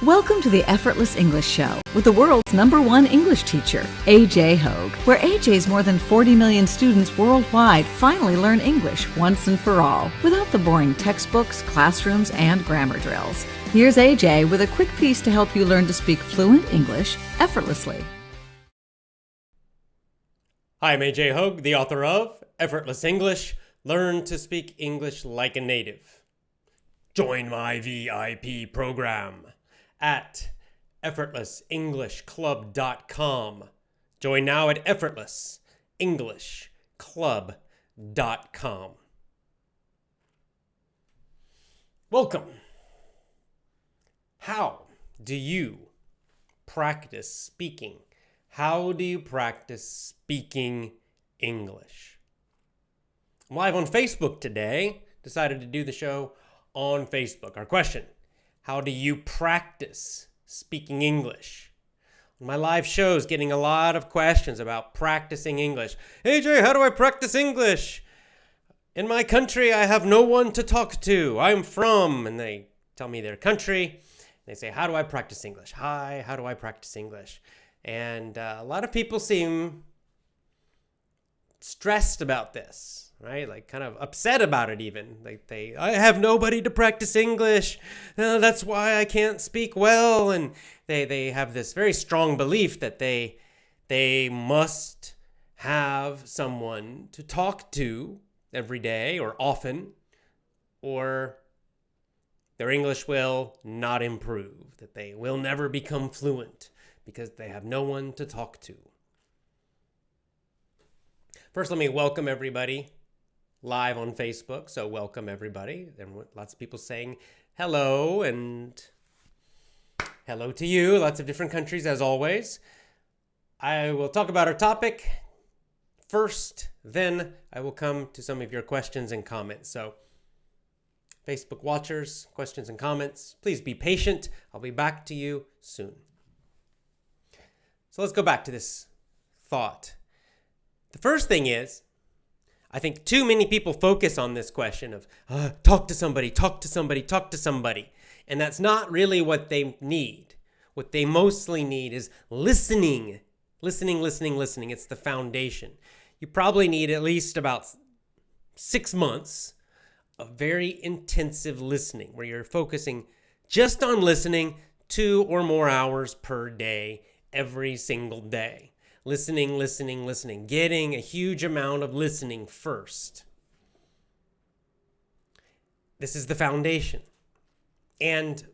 Welcome to the Effortless English Show with the world's #1 English teacher, AJ Hogue, where AJ's more than 40 million students worldwide finally learn English once and for all, without the boring textbooks, classrooms, and grammar drills. Here's AJ with a quick piece to help you learn to speak fluent English effortlessly. Hi, I'm AJ Hogue, the author of Effortless English, Learn to Speak English Like a Native. Join my VIP program at effortlessenglishclub.com. Join now at effortlessenglishclub.com. Welcome. How do you practice speaking? How do you practice speaking English? I'm live on Facebook today. Decided to do the show on Facebook. Our question: how do you practice speaking English? On my live shows, getting a lot of questions about practicing English. AJ, how do I practice English? In my country, I have no one to talk to. I'm from, and they tell me their country. They say, how do I practice English? Hi, how do I practice English? And a lot of people seem stressed about this, right? Like kind of upset about it even. Like I have nobody to practice English. That's why I can't speak well. And they have this very strong belief that they must have someone to talk to every day or often, or their English will not improve, that they will never become fluent because they have no one to talk to. First, let me welcome everybody live on Facebook. So welcome everybody. There are lots of people saying hello and hello to you. Lots of different countries as always. I will talk about our topic first, then I will come to some of your questions and comments. So Facebook watchers, questions and comments, please be patient. I'll be back to you soon. So let's go back to this thought. The first thing is, I think too many people focus on this question of talk to somebody, talk to somebody, talk to somebody. And that's not really what they need. What they mostly need is listening. Listening. It's the foundation. You probably need at least about 6 months of very intensive listening, where you're focusing just on listening 2 or more hours per day, every single day. Listening, getting a huge amount of listening first. This is the foundation. And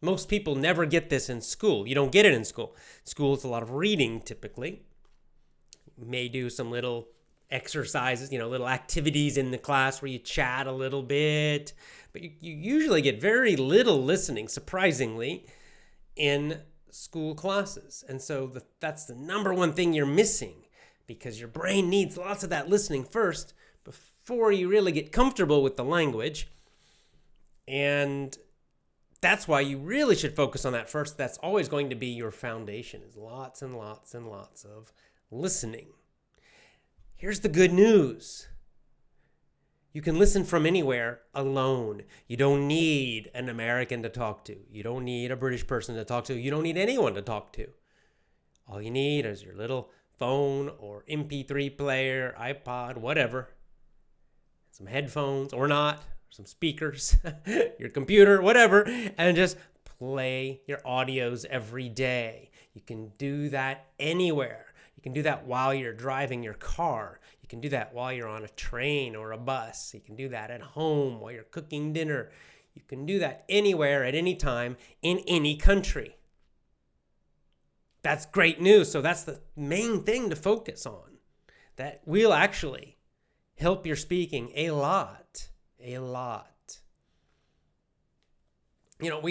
most people never get this in school. You don't get it in school. School is a lot of reading, typically. You may do some little exercises, little activities in the class where you chat a little bit. But you usually get very little listening, surprisingly, in school classes. And so that's the #1 thing you're missing, because your brain needs lots of that listening first before you really get comfortable with the language. And that's why you really should focus on that first. That's always going to be your foundation, is lots and lots and lots of listening. Here's the good news. You can listen from anywhere alone. You don't need an American to talk to. You don't need a British person to talk to. You don't need anyone to talk to. All you need is your little phone or MP3 player, iPod, whatever. Some headphones or not, some speakers, your computer, whatever, and just play your audios every day. You can do that anywhere. You can do that while you're driving your car. You can do that while you're on a train or a bus. You can do that at home while you're cooking dinner. You can do that anywhere at any time in any country. That's great news. So that's the main thing to focus on. That will actually help your speaking a lot. We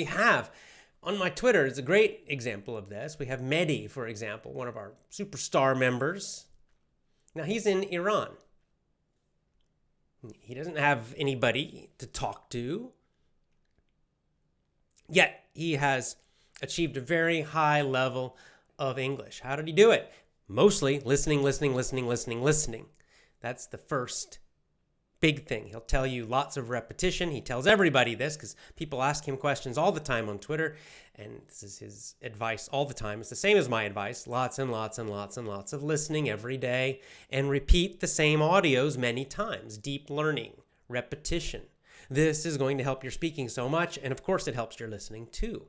have on my Twitter, it's a great example of this. We have Mehdi, for example, one of our superstar members. Now, he's in Iran. He doesn't have anybody to talk to. Yet, he has achieved a very high level of English. How did he do it? Mostly listening. That's the first big thing. He'll tell you lots of repetition. He tells everybody this because people ask him questions all the time on Twitter. And this is his advice all the time. It's the same as my advice. Lots and lots and lots and lots of listening every day. And repeat the same audios many times. Deep learning, repetition. This is going to help your speaking so much. And of course, it helps your listening too.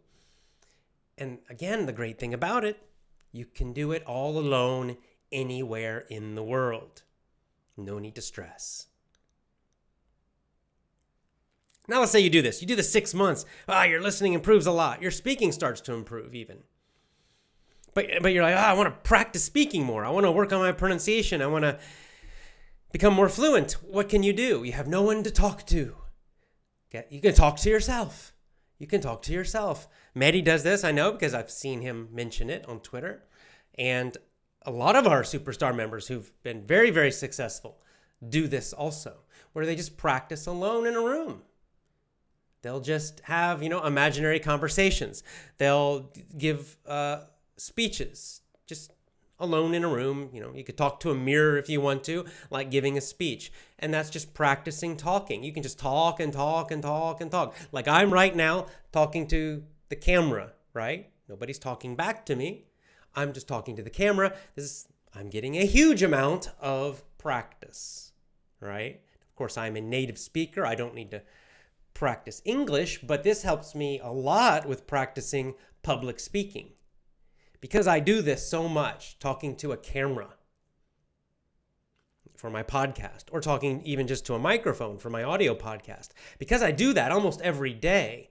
And again, the great thing about it, you can do it all alone anywhere in the world. No need to stress. Now let's say you do this. You do this 6 months. Your listening improves a lot. Your speaking starts to improve even. But you're like, I want to practice speaking more. I want to work on my pronunciation. I want to become more fluent. What can you do? You have no one to talk to. You can talk to yourself. You can talk to yourself. Mehdi does this, I know, because I've seen him mention it on Twitter. And a lot of our superstar members who've been very, very successful do this also, where they just practice alone in a room. They'll just have, imaginary conversations. They'll give speeches just alone in a room. You could talk to a mirror if you want to, like giving a speech. And that's just practicing talking. You can just talk and talk and talk and talk. Like I'm right now talking to the camera, right? Nobody's talking back to me. I'm just talking to the camera. I'm getting a huge amount of practice, right? Of course, I'm a native speaker. I don't need to practice English, but this helps me a lot with practicing public speaking because I do this so much, talking to a camera for my podcast or talking even just to a microphone for my audio podcast. Because I do that almost every day,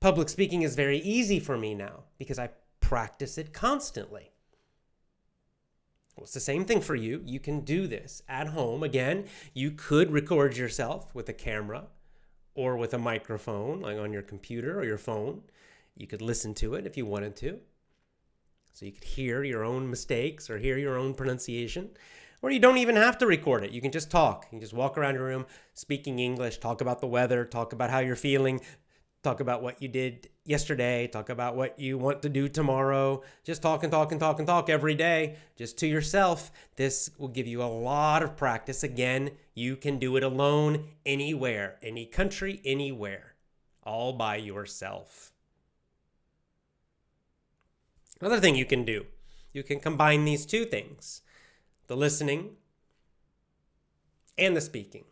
public speaking is very easy for me now because I practice it constantly. Well, it's the same thing for you. You can do this at home. Again, you could record yourself with a camera or with a microphone, like on your computer or your phone. You could listen to it if you wanted to. So you could hear your own mistakes or hear your own pronunciation. Or you don't even have to record it. You can just talk. You can just walk around your room speaking English, talk about the weather, talk about how you're feeling, talk about what you did yesterday, talk about what you want to do tomorrow. Just talk and talk and talk and talk every day, just to yourself. This will give you a lot of practice. Again, you can do it alone, anywhere, any country, anywhere, all by yourself. Another thing you can do, you can combine these two things, the listening and the speaking.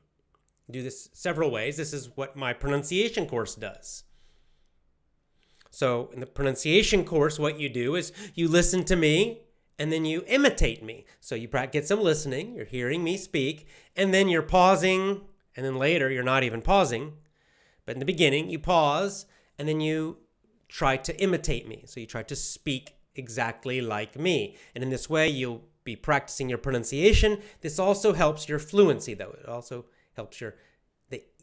Do this several ways. This is what my pronunciation course does. So in the pronunciation course, what you do is you listen to me and then you imitate me. So you get some listening, you're hearing me speak, and then you're pausing, and then later you're not even pausing. But in the beginning, you pause, and then you try to imitate me. So you try to speak exactly like me. And in this way, you'll be practicing your pronunciation. This also helps your fluency, though. It also helps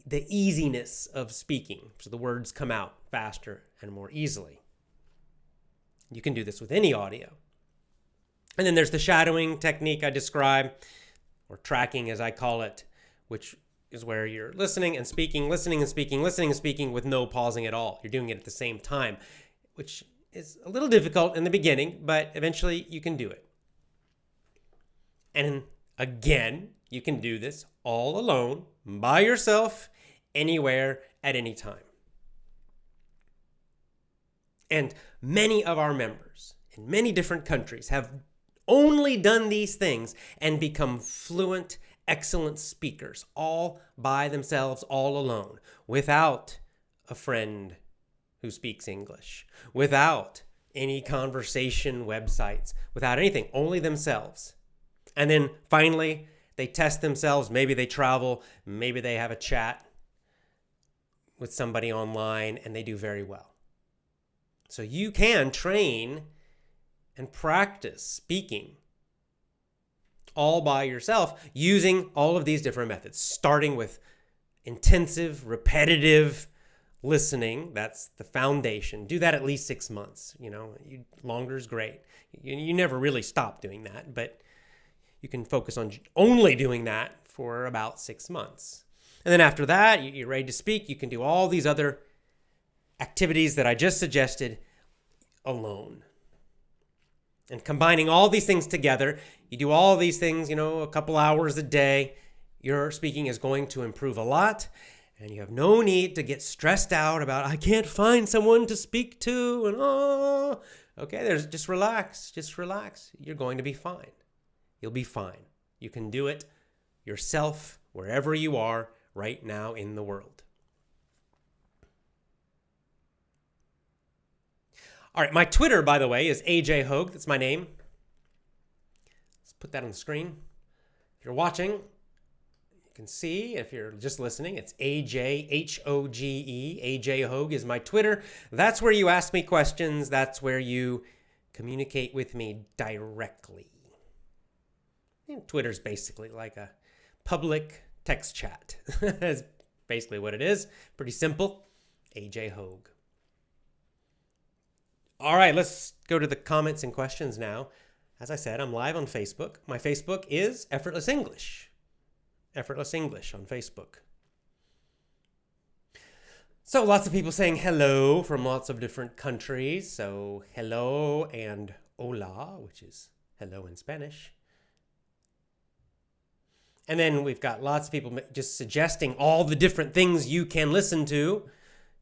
the easiness of speaking. So the words come out faster and more easily. You can do this with any audio. And then there's the shadowing technique I describe, or tracking as I call it, which is where you're listening and speaking, listening and speaking, listening and speaking with no pausing at all. You're doing it at the same time, which is a little difficult in the beginning, but eventually you can do it. And again, you can do this all alone, by yourself, anywhere, at any time. And many of our members in many different countries have only done these things and become fluent, excellent speakers, all by themselves, all alone, without a friend who speaks English, without any conversation websites, without anything, only themselves. And then finally, they test themselves. Maybe they travel. Maybe they have a chat with somebody online, and they do very well. So you can train and practice speaking all by yourself using all of these different methods, starting with intensive, repetitive listening. That's the foundation. Do that at least 6 months. Longer is great. You never really stop doing that, but you can focus on only doing that for about 6 months. And then after that, you're ready to speak. You can do all these other activities that I just suggested alone. And combining all these things together, you do all these things, a couple hours a day. your speaking is going to improve a lot, and you have no need to get stressed out about, I can't find someone to speak to, and okay, just relax, You're going to be fine. You'll be fine. You can do it yourself wherever you are right now in the world. All right, my Twitter, by the way, is AJ Hogue. That's my name. Let's put that on the screen. If you're watching, you can see. If you're just listening, it's AJ Hoge. AJ Hogue is my Twitter. That's where you ask me questions. That's where you communicate with me directly. And Twitter's basically like a public text chat. That's basically what it is. Pretty simple. AJ Hogue. All right, let's go to the comments and questions now. As I said, I'm live on Facebook. My Facebook is Effortless English. Effortless English on Facebook. So lots of people saying hello from lots of different countries. So hello and hola, which is hello in Spanish. And then we've got lots of people just suggesting all the different things you can listen to.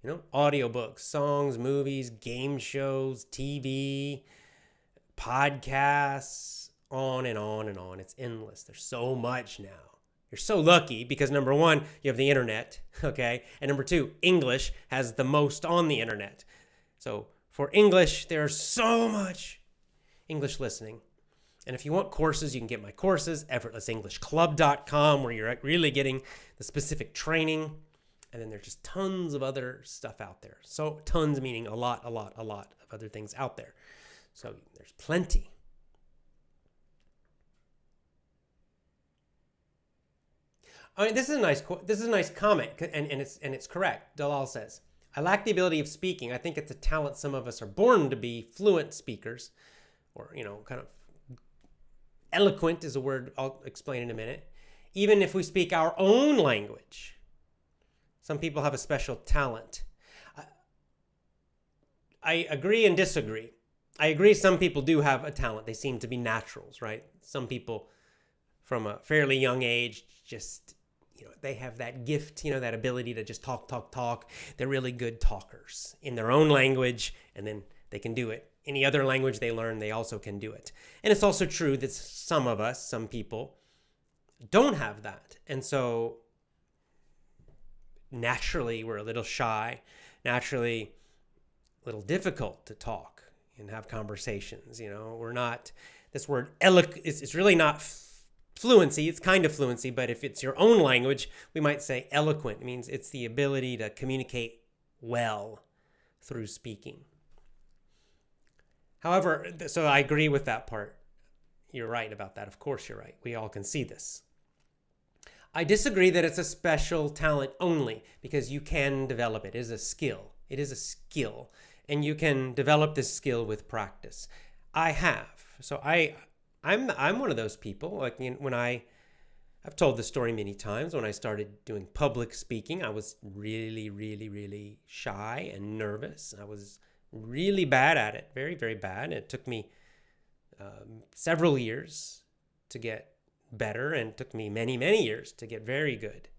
You know, audiobooks, songs, movies, game shows, TV, podcasts, on and on and on. It's endless. There's so much now. You're so lucky because number one, you have the internet, okay? And number two, English has the most on the internet. So for English, there's so much English listening. And if you want courses, you can get my courses, effortlessenglishclub.com, where you're really getting the specific training. And then there's just tons of other stuff out there. So tons meaning a lot of other things out there. So there's plenty. I mean, this is a nice comment, and it's correct. Dalal says, I lack the ability of speaking. I think it's a talent. Some of us are born to be fluent speakers, or kind of eloquent is a word I'll explain in a minute. Even if we speak our own language. Some people have a special talent. I agree and disagree. I agree some people do have a talent. They seem to be naturals, right? Some people from a fairly young age just, they have that gift, that ability to just talk. They're really good talkers in their own language, and then they can do it. Any other language they learn, they also can do it. And it's also true that some people don't have that. And so naturally, we're a little shy, naturally a little difficult to talk and have conversations. We're not, this word it's really not fluency. It's kind of fluency, but if it's your own language, we might say eloquent. It means it's the ability to communicate well through speaking. However, so I agree with that part. You're right about that. Of course, you're right. We all can see this. I disagree that it's a special talent only, because you can develop it. It is a skill. It is a skill, and you can develop this skill with practice. I have. So I'm one of those people. Like when I've told this story many times. When I started doing public speaking, I was really, really, really shy and nervous. I was really bad at it, very, very bad. It took me several years to get better, and it took me many, many years to get very good.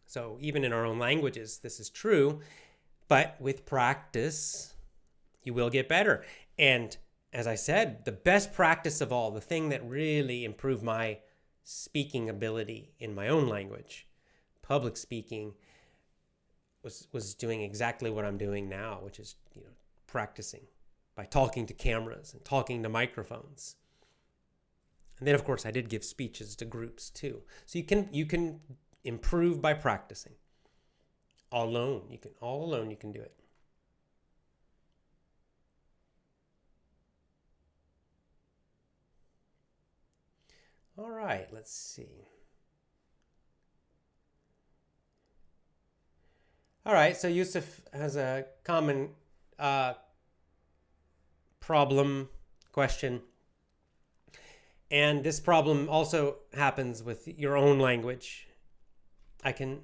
So even in our own languages, this is true, but with practice, you will get better. And as I said, the best practice of all, the thing that really improved my speaking ability in my own language, public speaking, was doing exactly what I'm doing now, which is practicing by talking to cameras and talking to microphones. And then, of course, I did give speeches to groups too. So you can improve by practicing. All alone, you can do it. All right, let's see. All right, so Yusuf has a common problem question. And this problem also happens with your own language. I can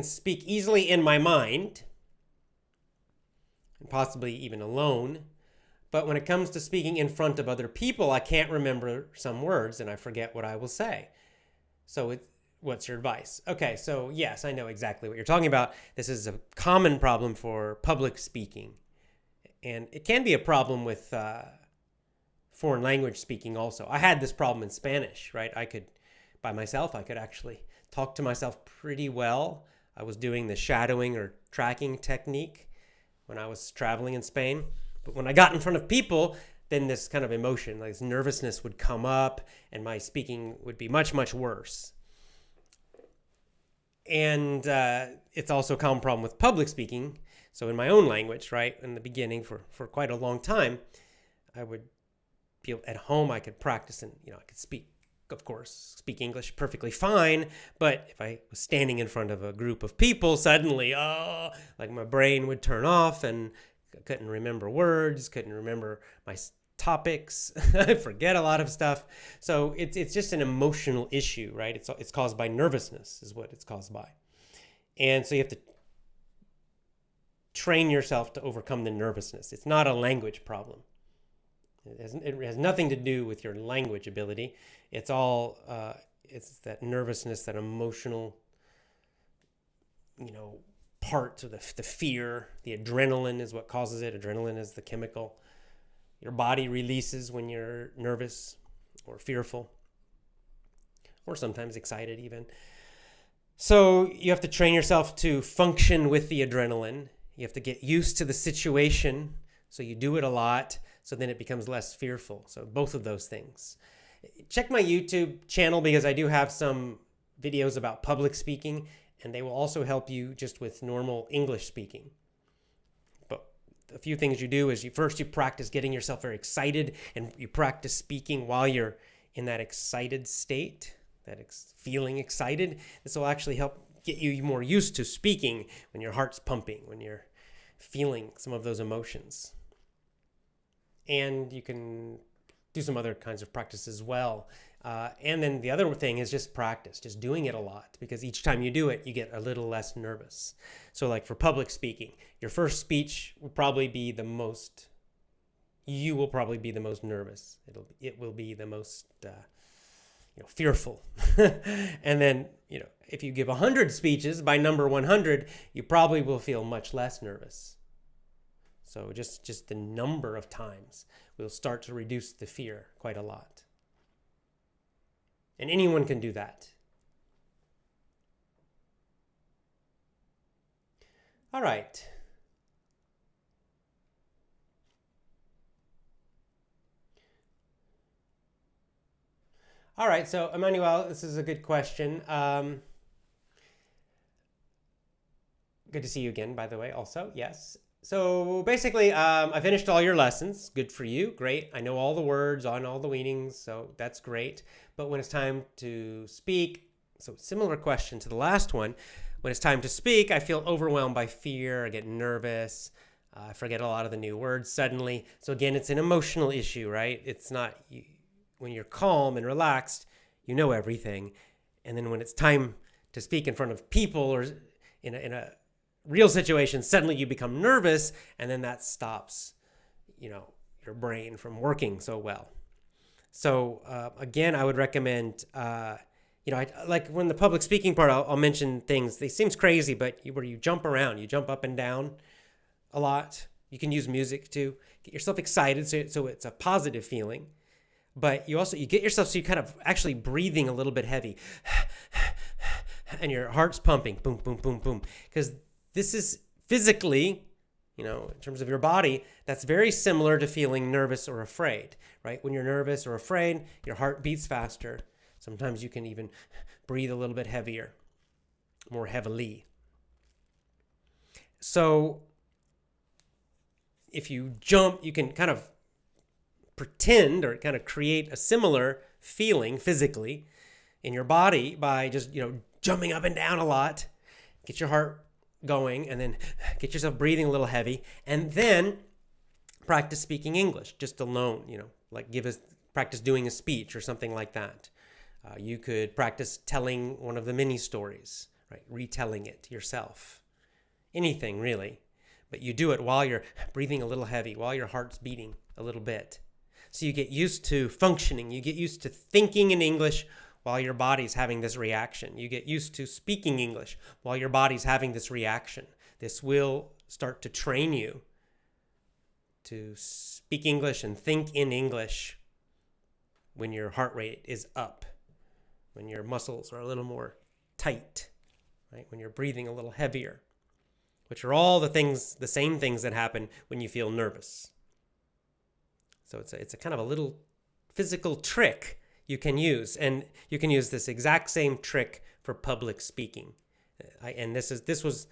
speak easily in my mind, and possibly even alone, but when it comes to speaking in front of other people, I can't remember some words and I forget what I will say. So what's your advice? Okay, so yes, I know exactly what you're talking about. This is a common problem for public speaking. And it can be a problem with foreign language speaking also. I had this problem in Spanish, right? By myself, I could actually talk to myself pretty well. I was doing the shadowing or tracking technique when I was traveling in Spain. But when I got in front of people, then this kind of emotion, like this nervousness would come up and my speaking would be much, much worse. And it's also a common problem with public speaking. So in my own language, right, in the beginning for quite a long time, I would feel at home I could practice and, I could speak English perfectly fine. But if I was standing in front of a group of people, suddenly, like my brain would turn off and I couldn't remember words, couldn't remember my topics. I forget a lot of stuff. So it's just an emotional issue, right? It's caused by nervousness is what it's caused by. And so you have to train yourself to overcome the nervousness. It's not a language problem. It has nothing to do with your language ability. It's all, it's that nervousness, that emotional, part of the fear. The adrenaline is what causes it. Adrenaline is the chemical your body releases when you're nervous or fearful, or sometimes excited even. So you have to train yourself to function with the adrenaline. You have to get used to the situation, so you do it a lot, so then it becomes less fearful. So both of those things. Check my YouTube channel because I do have some videos about public speaking, and they will also help you just with normal English speaking. But a few things you do is you practice getting yourself very excited, and you practice speaking while you're in that excited state, feeling excited. This will actually help get you more used to speaking when your heart's pumping, when you're feeling some of those emotions. And you can do some other kinds of practice as well. And then the other thing is just practice, just doing it a lot, because each time you do it, you get a little less nervous. So like for public speaking, your first speech will probably be the most, you will probably be the most nervous. It will be the most fearful. And then, if you give 100 speeches, by number 100, you probably will feel much less nervous. So just the number of times will start to reduce the fear quite a lot. And anyone can do that. All right. All right, so Emmanuel, this is a good question. Good to see you again, by the way, also. Yes. So basically, I finished all your lessons. Good for you. Great. I know all the words on all the meanings, so that's great. But when it's time to speak, so similar question to the last one. When it's time to speak, I feel overwhelmed by fear. I get nervous. I forget a lot of the new words suddenly. So again, it's an emotional issue, right? It's not... when you're calm and relaxed, you know everything. And then when it's time to speak in front of people or in a real situation, suddenly you become nervous, and then that stops, your brain from working so well. So again, I would recommend, like when the public speaking part, I'll mention things. They seems crazy, but where you jump around, you jump up and down a lot. You can use music to get yourself excited, so it's a positive feeling. But you get yourself so you kind of actually breathing a little bit heavy and your heart's pumping, boom, boom, boom, boom. Because this is physically, in terms of your body, that's very similar to feeling nervous or afraid, right? When you're nervous or afraid, your heart beats faster. Sometimes you can even breathe a little bit heavier, more heavily. So if you jump, you can kind of pretend or kind of create a similar feeling physically in your body by just, jumping up and down a lot. Get your heart going, and then get yourself breathing a little heavy, and then practice speaking English just alone, like practice doing a speech or something like that. You could practice telling one of the mini stories, right? Retelling it yourself. Anything really. But you do it while you're breathing a little heavy, while your heart's beating a little bit. So you get used to functioning. You get used to thinking in English while your body's having this reaction. You get used to speaking English while your body's having this reaction. This will start to train you to speak English and think in English when your heart rate is up, when your muscles are a little more tight, right? When you're breathing a little heavier, which are all the same things that happen when you feel nervous. So it's a kind of a little physical trick you can use, and you can use this exact same trick for public speaking. This was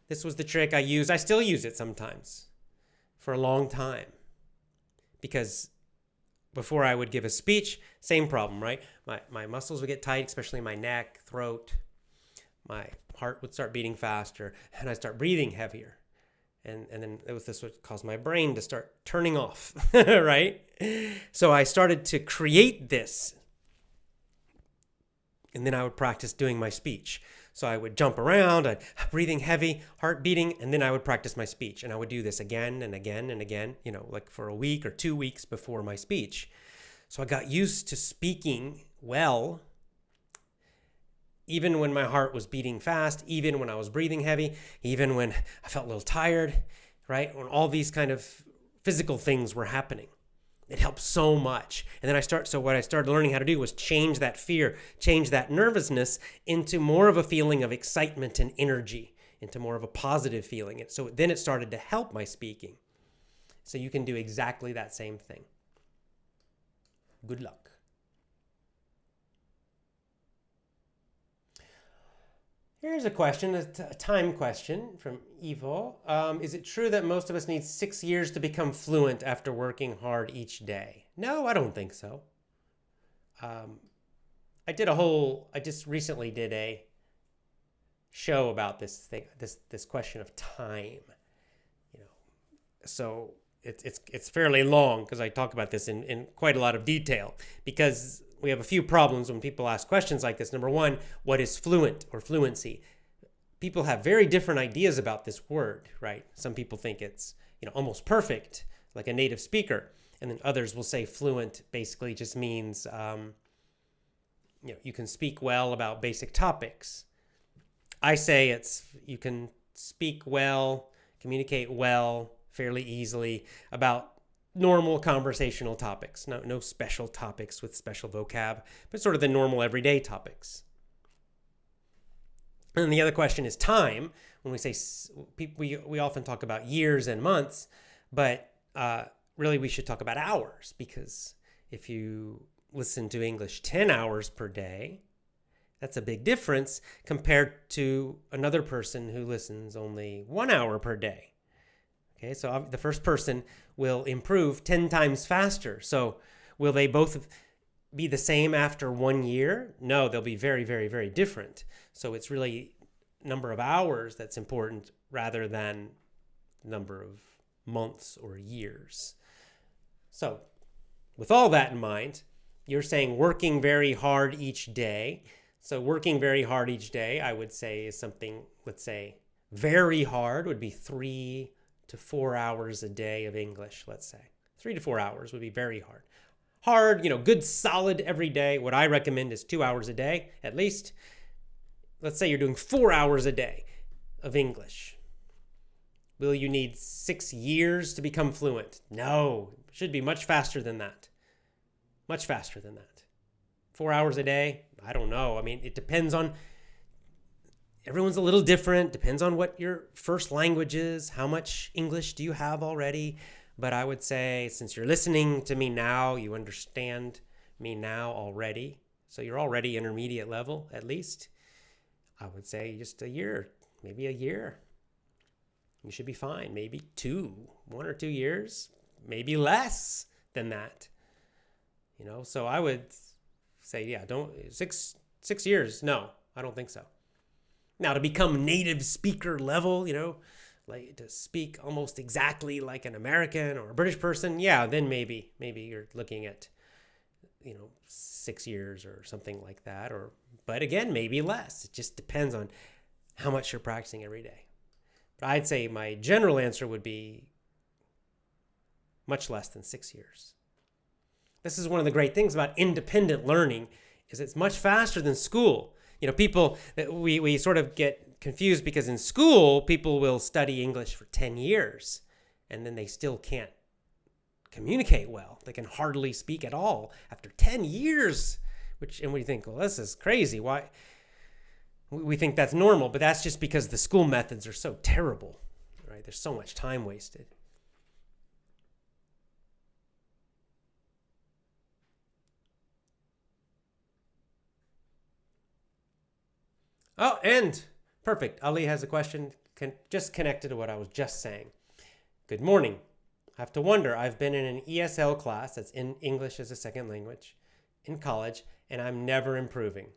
the trick I used. I still use it sometimes for a long time, because before I would give a speech, same problem, right? My muscles would get tight, especially my neck, throat. My heart would start beating faster, and I'd start breathing heavier. And then this would cause my brain to start turning off, right? So I started to create this. And then I would practice doing my speech. So I would jump around, breathing heavy, heart beating, and then I would practice my speech. And I would do this again and again and again, like for a week or 2 weeks before my speech. So I got used to speaking well, even when my heart was beating fast, even when I was breathing heavy, even when I felt a little tired, right? When all these kind of physical things were happening. It helped so much. And then what I started learning how to do was change that fear, change that nervousness into more of a feeling of excitement and energy, into more of a positive feeling. So then it started to help my speaking. So you can do exactly that same thing. Good luck. Here's a question, a time question from Evo. Is it true that most of us need 6 years to become fluent after working hard each day? No, I don't think so. I just recently did a show about this question of time. So it's fairly long because I talk about this in quite a lot of detail, because we have a few problems when people ask questions like this. Number one, what is fluent or fluency? People have very different ideas about this word, right? Some people think it's, almost perfect, like a native speaker. And then others will say fluent basically just means, you can speak well about basic topics. I say you can speak well, communicate well, fairly easily about normal conversational topics, no special topics with special vocab, but sort of the normal everyday topics. And the other question is time. When we say, we often talk about years and months, but really we should talk about hours, because if you listen to English 10 hours per day, that's a big difference compared to another person who listens only 1 hour per day. Okay, so the first person will improve 10 times faster. So will they both be the same after 1 year? No, they'll be very, very, very different. So it's really number of hours that's important rather than number of months or years. So with all that in mind, you're saying working very hard each day. So working very hard each day, I would say, is something, let's say, very hard would be 3 to 4 hours a day of English, let's say. 3 to 4 hours would be very hard. Hard, good, solid every day. What I recommend is 2 hours a day, at least. Let's say you're doing 4 hours a day of English. Will you need 6 years to become fluent? No, it should be much faster than that. Much faster than that. 4 hours a day? I don't know. I mean, it depends on... Everyone's a little different, depends on what your first language is, how much English do you have already. But I would say, since you're listening to me now, you understand me now already. So you're already intermediate level, at least. I would say just a year, maybe a year. You should be fine. Maybe 1 or 2 years, maybe less than that. So I would say, don't 6 years. No, I don't think so. Now, to become native speaker level, like to speak almost exactly like an American or a British person, then maybe you're looking at, 6 years or something like that. But again, maybe less. It just depends on how much you're practicing every day. But I'd say my general answer would be much less than 6 years. This is one of the great things about independent learning, is it's much faster than school. People, we sort of get confused because in school, people will study English for 10 years and then they still can't communicate well. They can hardly speak at all after 10 years, and we think, well, this is crazy. Why? We think that's normal, but that's just because the school methods are so terrible, right? There's so much time wasted. Oh, and perfect. Ali has a question just connected to what I was just saying. Good morning. I have to wonder, I've been in an ESL class, that's in English as a second language, in college, and I'm never improving.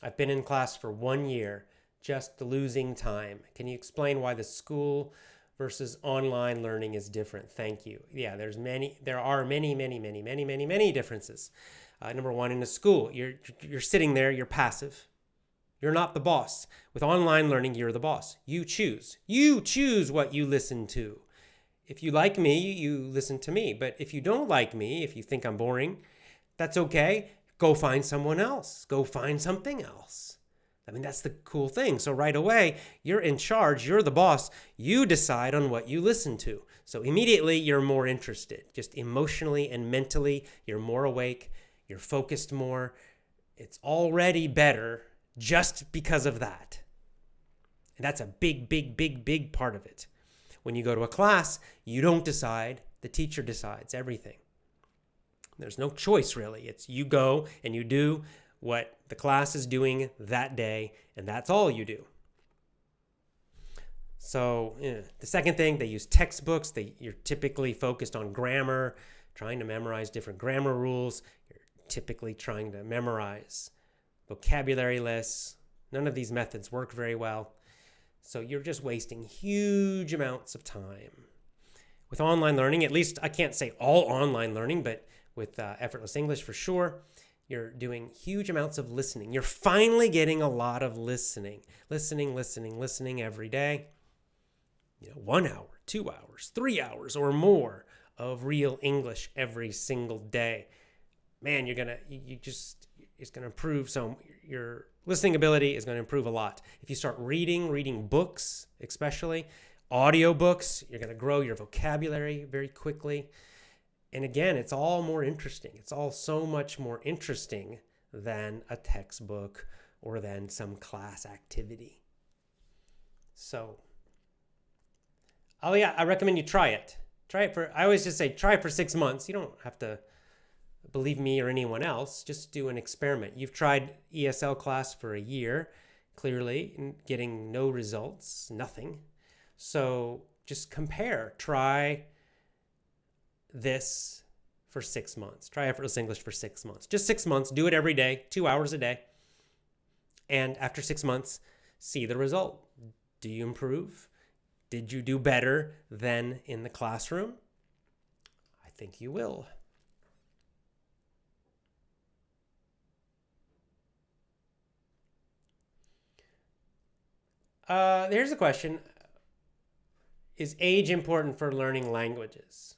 I've been in class for 1 year, just losing time. Can you explain why the school versus online learning is different? Thank you. Yeah, there are many differences. Number one, in a school, you're sitting there, you're passive. You're not the boss. With online learning, you're the boss. You choose. You choose what you listen to. If you like me, you listen to me. But if you don't like me, if you think I'm boring, that's okay. Go find someone else. Go find something else. I mean, that's the cool thing. So right away, you're in charge. You're the boss. You decide on what you listen to. So immediately, you're more interested. Just emotionally and mentally, you're more awake. You're focused more. It's already better just because of that. And that's a big part of it. When you go to a class, you don't decide. The teacher decides everything. There's no choice, really. It's you go and you do what the class is doing that day, and that's all you do. So the second thing, they use textbooks. You're typically focused on grammar, trying to memorize different grammar rules. You're typically trying to memorize vocabulary lists. None of these methods work very well. So you're just wasting huge amounts of time. With online learning, at least I can't say all online learning, but with Effortless English for sure, you're doing huge amounts of listening. You're finally getting a lot of listening. Listening every day. 1 hour, 2 hours, 3 hours or more of real English every single day. Man, it's going to improve. So your listening ability is going to improve a lot. If you start reading books, especially audiobooks, you're going to grow your vocabulary very quickly. And again, it's all more interesting. It's all so much more interesting than a textbook or than some class activity. So, I recommend you try it. I always just say, try it for 6 months. You don't have to believe me or anyone else. Just do an experiment. You've tried ESL class for a year, clearly, getting no results, nothing. So just compare. Try this for 6 months. Try Effortless English for 6 months. Just 6 months. Do it every day, 2 hours a day. And after 6 months, see the result. Do you improve? Did you do better than in the classroom? I think you will. Here's a question. Is age important for learning languages?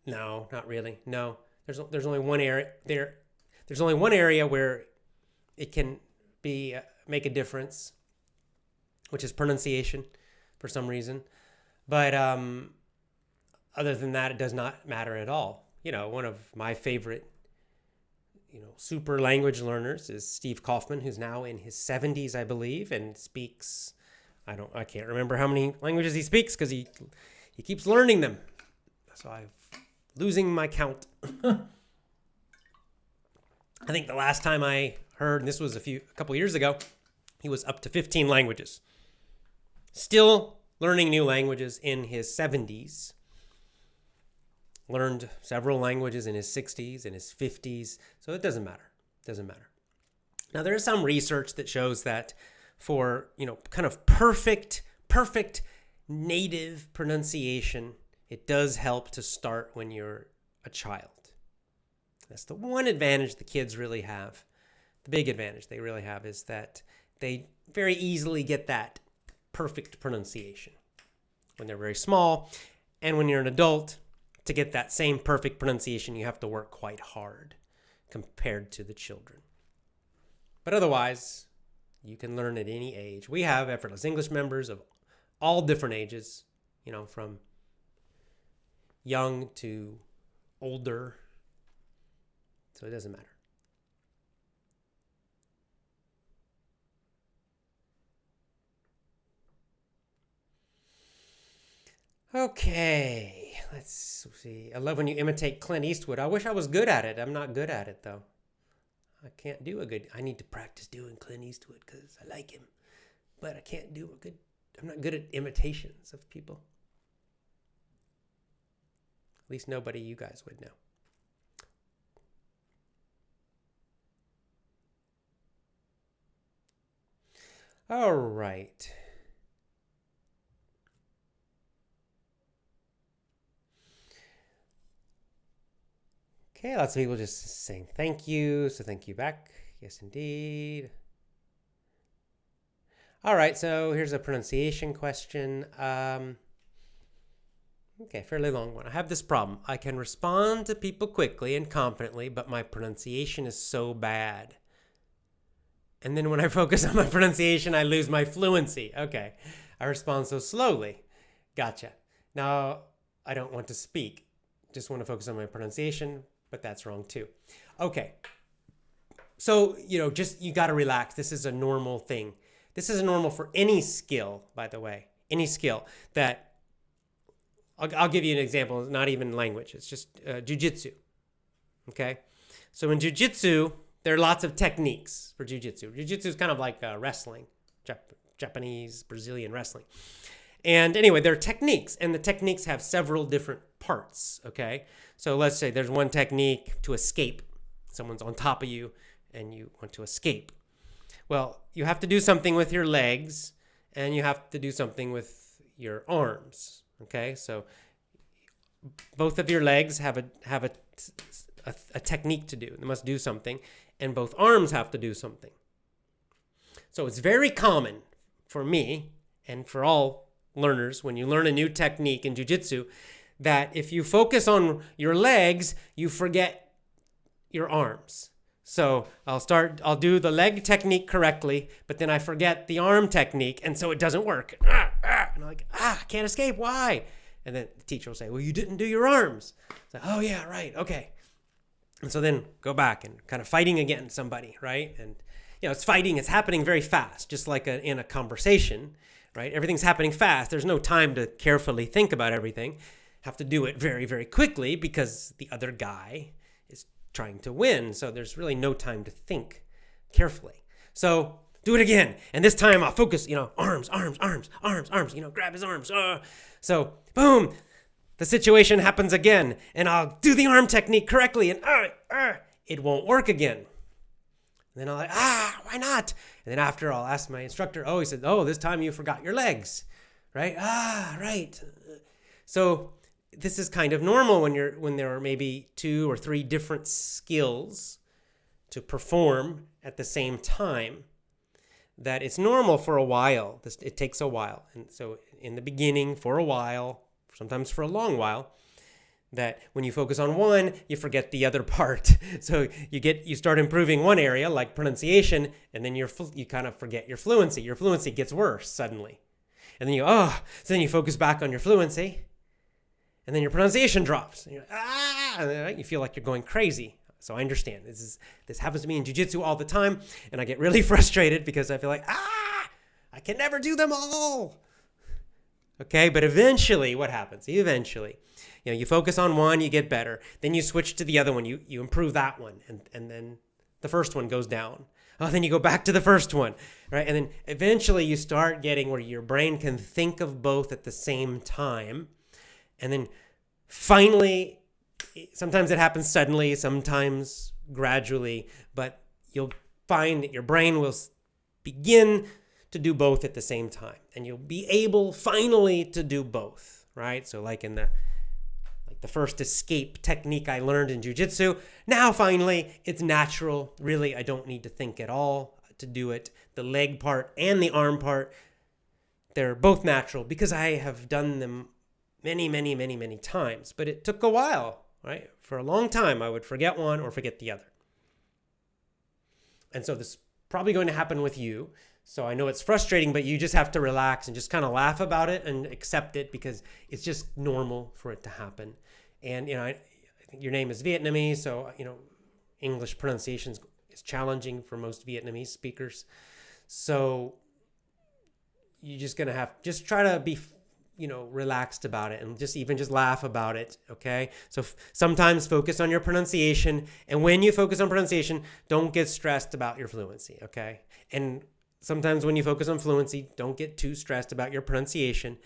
No, not really. No. There's only one area there. There's only one area where it can make a difference, which is pronunciation for some reason. But other than that, it does not matter at all. One of my favorite super language learners is Steve Kaufman, who's now in his 70s, I believe, and speaks, I can't remember how many languages he speaks because he keeps learning them. So I'm losing my count. I think the last time I heard, and this was a couple years ago, he was up to 15 languages. Still learning new languages in his 70s. Learned several languages in his 60s, in his 50s. So it doesn't matter. Now, there is some research that shows that for, kind of perfect native pronunciation, it does help to start when you're a child. That's the one advantage the kids really have. The big advantage they really have is that they very easily get that perfect pronunciation when they're very small. And when you're an adult, to get that same perfect pronunciation, you have to work quite hard compared to the children. But otherwise, you can learn at any age. We have Effortless English members of all different ages, from young to older. So it doesn't matter. Okay, let's see. I love when you imitate Clint Eastwood. I wish I was good at it. I'm not good at it, though. I need to practice doing Clint Eastwood because I like him. But I'm not good at imitations of people. At least nobody you guys would know. All right. Okay, lots of people just saying thank you. So thank you back. Yes, indeed. All right, so here's a pronunciation question. Okay, fairly long one. I have this problem. I can respond to people quickly and confidently, but my pronunciation is so bad. And then when I focus on my pronunciation, I lose my fluency. Okay, I respond so slowly. Gotcha. Now, I don't want to speak. Just want to focus on my pronunciation, but that's wrong too. Okay. So, you got to relax. This is a normal thing. This is normal for any skill, by the way. Any skill that, I'll give you an example. It's not even language. It's just jujitsu. Okay. So in jujitsu, there are lots of techniques for jujitsu. Jujitsu is kind of like wrestling, Japanese, Brazilian wrestling. And anyway, there are techniques, and the techniques have several different parts, okay? So let's say there's one technique to escape. Someone's on top of you, and you want to escape. Well, you have to do something with your legs, and you have to do something with your arms, okay? So both of your legs have a technique to do. They must do something, and both arms have to do something. So it's very common for me and for all learners, when you learn a new technique in jiu-jitsu, that if you focus on your legs, you forget your arms. So I'll do the leg technique correctly, but then I forget the arm technique, and so it doesn't work. And I'm like, I can't escape, why? And then the teacher will say, well, you didn't do your arms. So, oh yeah, right, okay. And so then go back and kind of fighting against somebody, right? And it's fighting, it's happening very fast, just like in a conversation, right? Everything's happening fast. There's no time to carefully think about everything. Have to do it very, very quickly because the other guy is trying to win. So there's really no time to think carefully. So do it again. And this time I'll focus, arms, grab his arms. So boom, the situation happens again. And I'll do the arm technique correctly. And it won't work again. And then I'll like, why not? And then after I'll ask my instructor, he said, this time you forgot your legs, right? Right. So this is kind of normal when there are maybe 2 or 3 different skills to perform at the same time, that it's normal for a while. It takes a while. And so in the beginning, for a while, sometimes for a long while, that when you focus on one, you forget the other part. So you start improving one area like pronunciation, and then you kind of forget your fluency. Your fluency gets worse suddenly. And then so then you focus back on your fluency, and then your pronunciation drops. And you're and you feel like you're going crazy. So I understand. This happens to me in jiu-jitsu all the time, and I get really frustrated because I feel like, I can never do them all. Okay, but eventually what happens? Eventually, you focus on one, you get better. Then you switch to the other one, you improve that one, and then the first one goes down. Then you go back to the first one, right? And then eventually you start getting where your brain can think of both at the same time. And then finally, sometimes it happens suddenly, sometimes gradually, but you'll find that your brain will begin to do both at the same time. And you'll be able finally to do both, right? So like in the first escape technique I learned in jiu-jitsu, now finally it's natural. Really, I don't need to think at all to do it. The leg part and the arm part, they're both natural because I have done them many, many, many, many times. But it took a while, right? For a long time, I would forget one or forget the other. And so this is probably going to happen with you. So I know it's frustrating, but you just have to relax and just kind of laugh about it and accept it, because it's just normal for it to happen. And, I think your name is Vietnamese, so, English pronunciation is challenging for most Vietnamese speakers. So you're just going to just try to be, relaxed about it, and just laugh about it. Okay. So sometimes focus on your pronunciation. And when you focus on pronunciation, don't get stressed about your fluency. Okay. And sometimes when you focus on fluency, don't get too stressed about your pronunciation,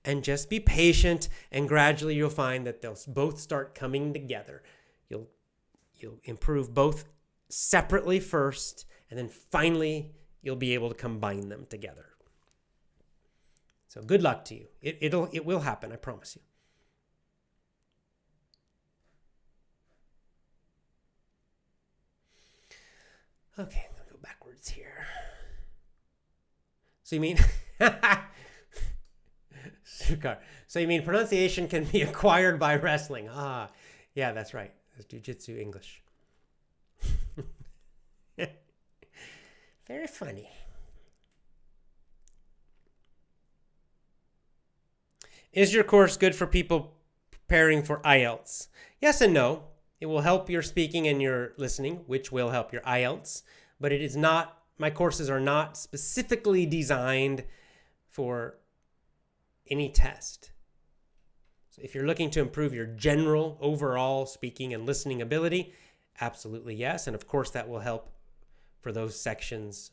and just be patient, and gradually you'll find that they'll both start coming together. You'll improve both separately first, and then finally you'll be able to combine them together. So good luck to you. It will happen, I promise you. Okay, I'm gonna go backwards here. So you mean So you mean pronunciation can be acquired by wrestling? Ah, yeah, that's right. That's jiu-jitsu English. Very funny. Is your course good for people preparing for Ielts? Yes and no. It will help your speaking and your listening, which will help your Ielts, but it is not, my courses are not specifically designed for any test. So if you're looking to improve your general overall speaking and listening ability, absolutely yes. And of course that will help for those sections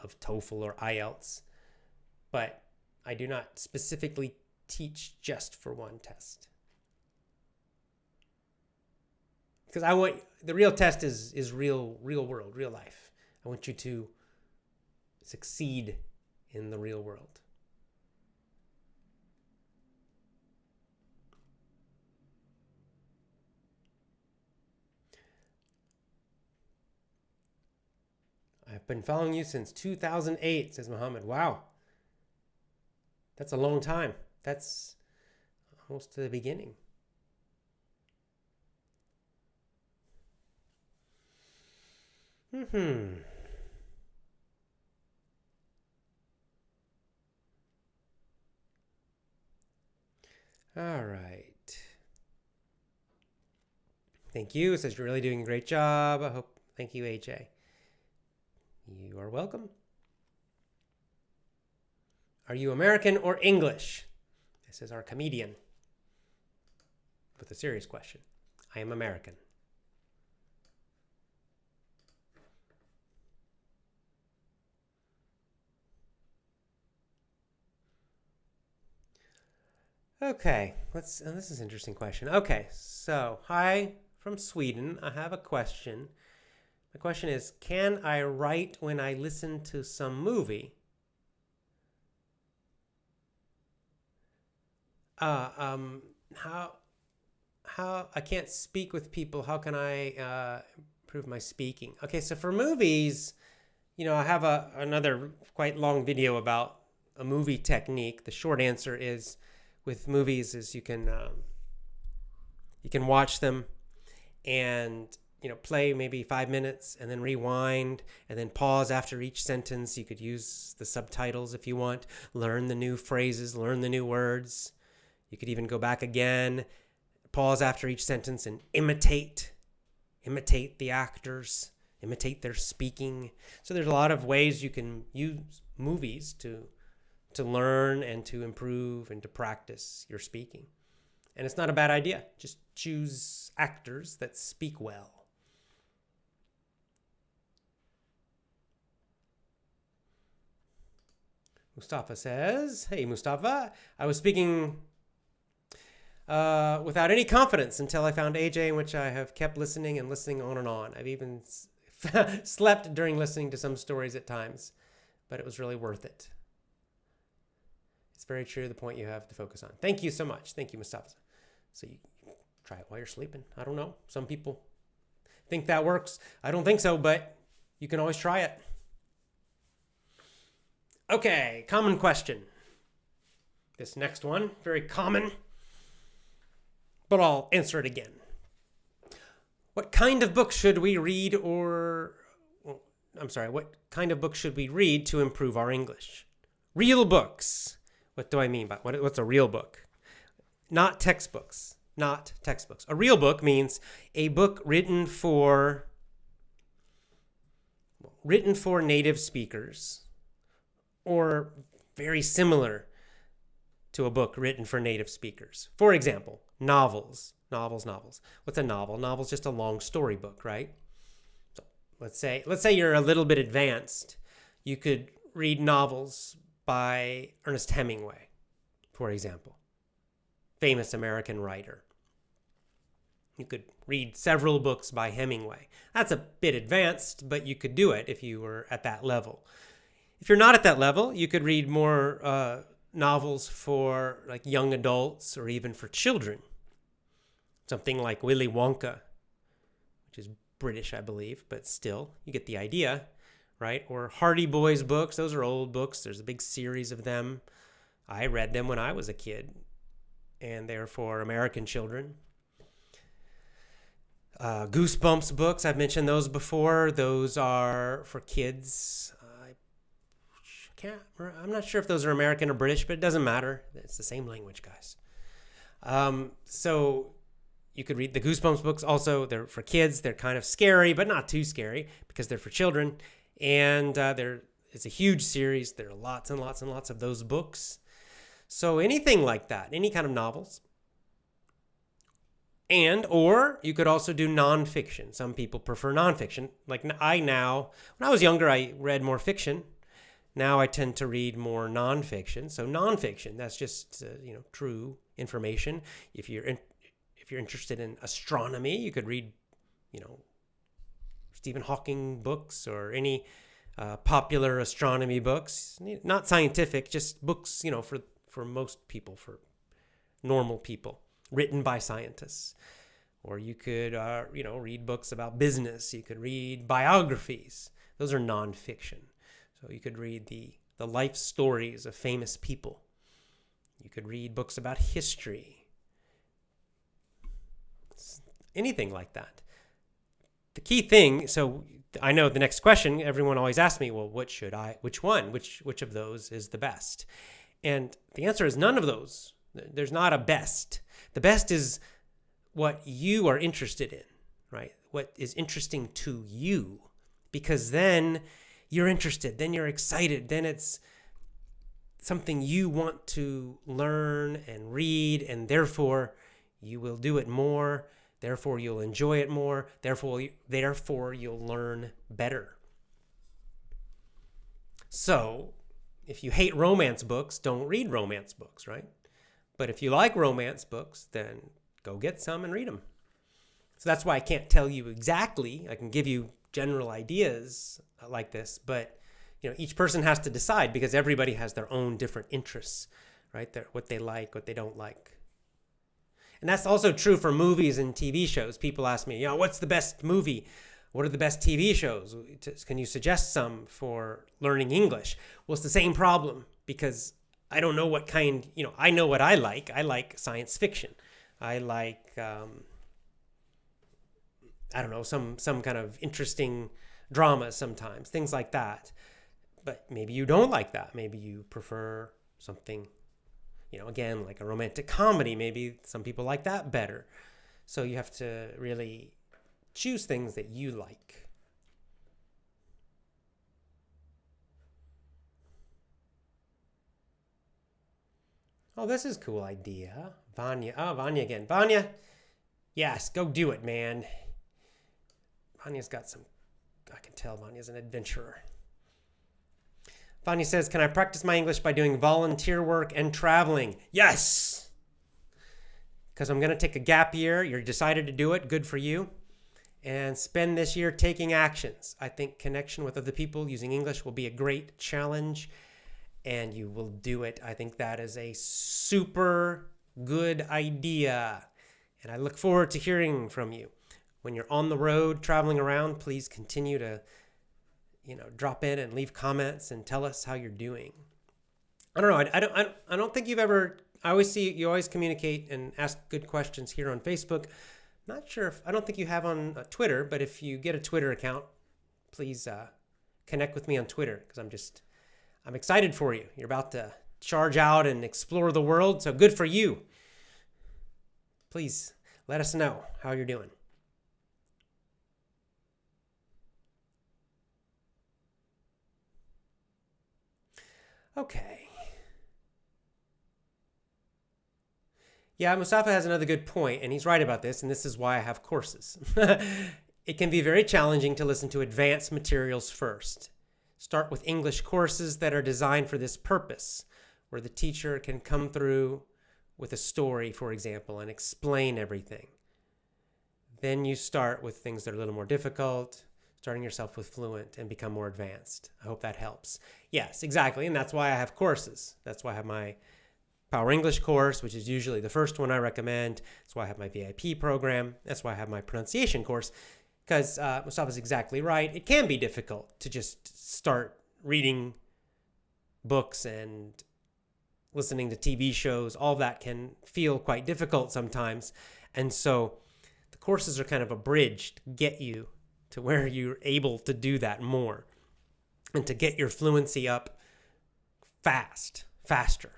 of TOEFL or Ielts. But I do not specifically teach just for one test. Because the real test is real world, real life. I want you to succeed in the real world. I've been following you since 2008, says Muhammad. Wow. That's a long time. That's almost to the beginning. All right. Thank you. It says you're really doing a great job. Thank you, AJ. You are welcome. Are you American or English? This is our comedian with a serious question. I am American. Okay, this is an interesting question. Okay, so hi from Sweden. I have a question. The question is, can I write when I listen to some movie? How I can't speak with people. How can I improve my speaking? Okay, so for movies, I have another quite long video about a movie technique. The short answer is, with movies, is you can watch them and play maybe 5 minutes and then rewind and then pause after each sentence. You could use the subtitles if you want. Learn the new phrases, learn the new words. You could even go back again, pause after each sentence, and imitate the actors, imitate their speaking. So there's a lot of ways you can use movies to learn and to improve and to practice your speaking. And it's not a bad idea. Just choose actors that speak well. Mustafa says, hey, Mustafa, I was speaking without any confidence until I found AJ, in which I have kept listening and listening on and on. I've even slept during listening to some stories at times, but it was really worth it. It's very true, the point you have to focus on. Thank you so much. Thank you, Mustafa. So you try it while you're sleeping. I don't know. Some people think that works. I don't think so, but you can always try it. Okay, common question. This next one, very common, but I'll answer it again. What kind of books should we read or what kind of books should we read to improve our English? Real books. What do I mean by what's a real book? Not textbooks. Not textbooks. A real book means a book written for native speakers, or very similar to a book written for native speakers. For example, novels. What's a novel? Novel's just a long story book, right? So let's say you're a little bit advanced. You could read novels by Ernest Hemingway, for example. Famous American writer. You could read several books by Hemingway. That's a bit advanced, but you could do it if you were at that level. If you're not at that level, you could read more novels for like young adults or even for children. Something like Willy Wonka, which is British, I believe, but still, you get the idea, right? Or Hardy Boys books. Those are old books. There's a big series of them. I read them when I was a kid, and they're for American children. Goosebumps books, I've mentioned those before. Those are for kids. I'm not sure if those are American or British, but it doesn't matter. It's the same language, guys. So you could read the Goosebumps books. Also, they're for kids. They're kind of scary, but not too scary because they're for children. And it's a huge series. There are lots and lots and lots of those books. So anything like that, any kind of novels. Or you could also do nonfiction. Some people prefer nonfiction. Like when I was younger, I read more fiction. Now I tend to read more nonfiction. So nonfiction, that's just true information. If you're interested in astronomy, you could read Stephen Hawking books or any popular astronomy books. Not scientific, just books for most people, for normal people, written by scientists. Or you could read books about business. You could read biographies. Those are nonfiction. So you could read the life stories of famous people. You could read books about history. Anything like that. The key thing, so I know the next question, everyone always asks me, well, which of those is the best? And the answer is none of those. There's not a best. The best is what you are interested in, right? What is interesting to you. Because then you're interested, then you're excited, then it's something you want to learn and read, and therefore you will do it more, therefore you'll enjoy it more, therefore you'll learn better. So, if you hate romance books, don't read romance books, right? But if you like romance books, then go get some and read them. So that's why I can't tell you exactly. I can give you general ideas like this, but each person has to decide because everybody has their own different interests, right? What they like, what they don't like. And that's also true for movies and TV shows. People ask me, what's the best movie? What are the best TV shows? Can you suggest some for learning English? Well, it's the same problem because I don't know what kind, I know what I like. I like science fiction. I like, some kind of interesting drama sometimes, things like that. But maybe you don't like that. Maybe you prefer something, again, like a romantic comedy. Maybe some people like that better. So you have to really choose things that you like. Oh, this is a cool idea. Vanya. Oh, Vanya again. Vanya, yes, go do it, man. Vanya's got I can tell Vanya's an adventurer. Vanya says, can I practice my English by doing volunteer work and traveling? Yes! Because I'm going to take a gap year. You're decided to do it. Good for you. And spend this year taking actions. I think connection with other people using English will be a great challenge. And you will do it. I think that is a super good idea. And I look forward to hearing from you. When you're on the road, traveling around, please continue to, drop in and leave comments and tell us how you're doing. I don't know. I don't think you've ever. I always see you always communicate and ask good questions here on Facebook. Not sure I don't think you have on Twitter, but if you get a Twitter account, please connect with me on Twitter because I'm excited for you. You're about to charge out and explore the world, so good for you. Please let us know how you're doing. Okay. Yeah, Mustafa has another good point, and he's right about this, and this is why I have courses. It can be very challenging to listen to advanced materials first. Start with English courses that are designed for this purpose, where the teacher can come through with a story, for example, and explain everything. Then you start with things that are a little more difficult, starting yourself with Fluent, and become more advanced. I hope that helps. Yes, exactly, and that's why I have courses. That's why I have my Power English course, which is usually the first one I recommend. That's why I have my VIP program. That's why I have my pronunciation course, because Mustafa's exactly right. It can be difficult to just start reading books and listening to TV shows. All that can feel quite difficult sometimes. And so the courses are kind of a bridge to get you to where you're able to do that more and to get your fluency up faster.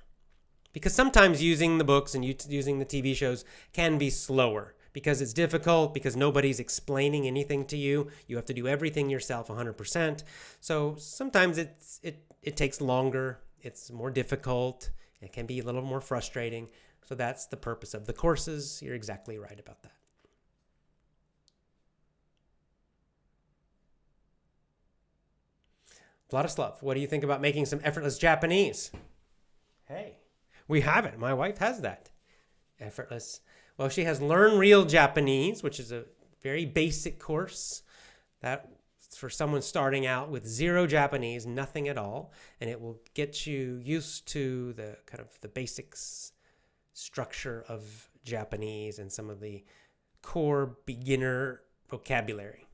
Because sometimes using the books and using the TV shows can be slower because it's difficult, because nobody's explaining anything to you. You have to do everything yourself 100%. So sometimes it takes longer. It's more difficult. It can be a little more frustrating. So that's the purpose of the courses. You're exactly right about that. Vladislav, what do you think about making some effortless Japanese? Hey. We have it. My wife has that. Effortless. Well, she has Learn Real Japanese, which is a very basic course that's for someone starting out with zero Japanese, nothing at all, and it will get you used to the kind of the basics structure of Japanese and some of the core beginner vocabulary.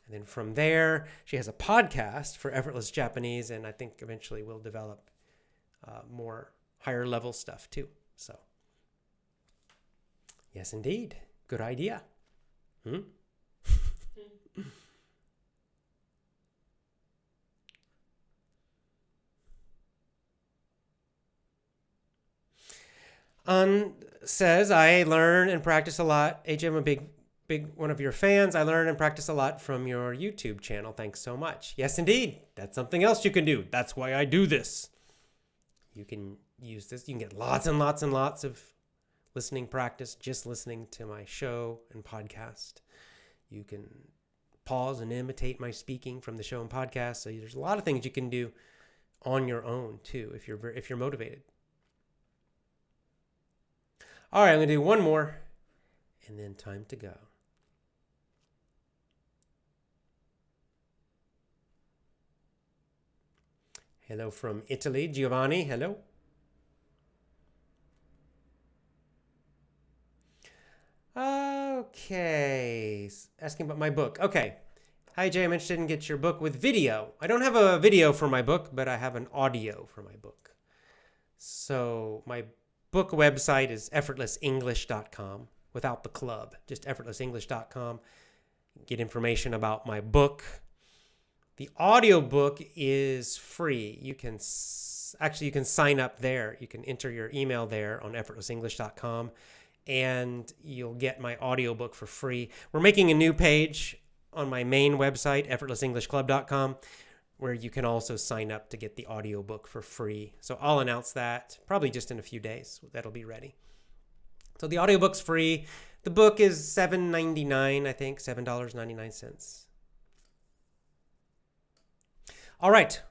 And then from there, she has a podcast for Effortless Japanese, and I think eventually we'll develop more higher level stuff too. So, yes, indeed. Good idea. Says, I learn and practice a lot. AJ, I'm a big one of your fans. I learn and practice a lot from your YouTube channel. Thanks so much. Yes, indeed. That's something else you can do. That's why I do this. You can use this. You can get lots and lots and lots of listening practice just listening to my show and podcast. You can pause and imitate my speaking from the show and podcast. So there's a lot of things you can do on your own too if you're motivated. All right, I'm going to do one more and then time to go. Hello from Italy, Giovanni. Hello. Okay. Asking about my book. Okay. Hi, Jay. I'm interested in get your book with video. I don't have a video for my book, but I have an audio for my book. So my book website is effortlessenglish.com without the club, just effortlessenglish.com. Get information about my book. The audiobook is free. You can sign up there. You can enter your email there on effortlessenglish.com and you'll get my audiobook for free. We're making a new page on my main website, effortlessenglishclub.com, where you can also sign up to get the audiobook for free. So I'll announce that probably just in a few days. That'll be ready. So the audiobook's free. The book is $7.99, I think, $7.99. All right.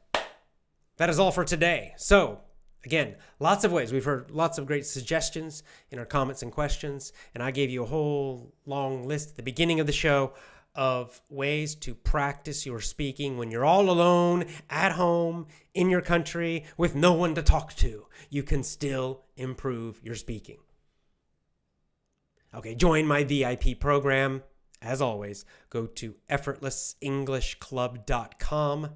That is all for today. So, again, lots of ways. We've heard lots of great suggestions in our comments and questions, and I gave you a whole long list at the beginning of the show of ways to practice your speaking when you're all alone, at home, in your country, with no one to talk to. You can still improve your speaking. Okay, join my VIP program. As always, go to effortlessenglishclub.com.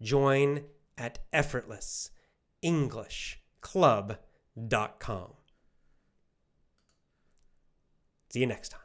Join at effortlessenglishclub.com. See you next time.